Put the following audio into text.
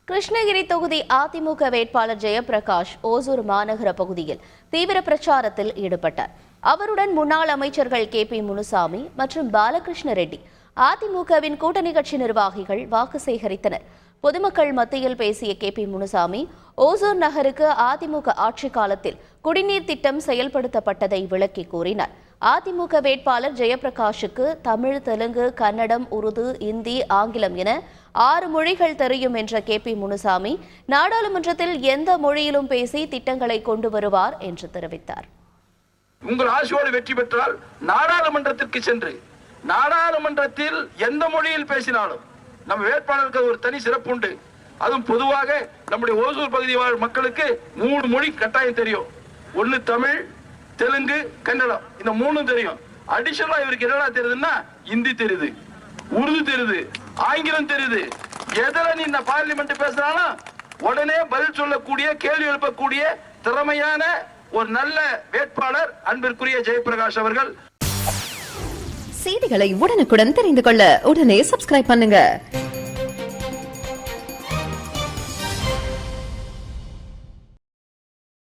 கிருஷ்ணகிரி தொகுதி அதிமுக வேட்பாளர் ஜெயபிரகாஷ் ஓசூர் மாநகர பகுதியில் தீவிர பிரச்சாரத்தில் ஈடுபட்டார். அவருடன் முன்னாள் அமைச்சர்கள் KP முனுசாமி மற்றும் பாலகிருஷ்ண ரெட்டி, அதிமுகவின் கூட்டணி கட்சி நிர்வாகிகள் வாக்கு சேகரித்தனர். பொதுமக்கள் மத்தியில் பேசிய KP முனுசாமி, ஓசூர் நகருக்கு அதிமுக ஆட்சி காலத்தில் குடிநீர் திட்டம் செயல்படுத்தப்பட்டதை விளக்கி கூறினார். அதிமுக வேட்பாளர் ஜெயபிரகாஷுக்கு தமிழ், தெலுங்கு, கன்னடம், உருது, இந்தி, ஆங்கிலம் என 6 மொழிகள் தெரியும் என்ற KP முனுசாமி, நாடாளுமன்றத்தில் எந்த மொழியிலும் பேசி திட்டங்களை கொண்டு வருவார் என்று தெரிவித்தார். உங்கள் ஆசையோடு வெற்றி பெற்றால் நாடாளுமன்றத்திற்கு சென்று நாடாளுமன்றத்தில் எந்த மொழியில் பேசினாலும் நம்ம வேட்பாளருக்கு ஒரு தனி சிறப்பு உண்டு. அதுவும் பொதுவாக நம்முடைய ஓசூர் பகுதி வாழ் மக்களுக்கு 3 மொழி கட்டாயம் தெரியும். ஒன்னு தமிழ், தெலுங்கு, கன்னடம், இந்த 3 தெரியும். அடிஷனலா இவருக்கு என்னடா தெரியுதுன்னா இந்தி தெரியுது, உருது தெரியுது, ஆங்கிலம் தெரியுது. எதிர நீ இந்த பார்லிமெண்ட் பேசுறாலும் உடனே பதில் சொல்லக்கூடிய, கேள்வி எழுப்பக்கூடிய திறமையான ஒரு நல்ல வேட்பாளர் அன்பிற்குரிய ஜெயபிரகாஷ் அவர்கள். செய்திகளை உடனுக்குடன் தெரிந்து கொள்ள உடனே சப்ஸ்கிரைப் பண்ணுங்க.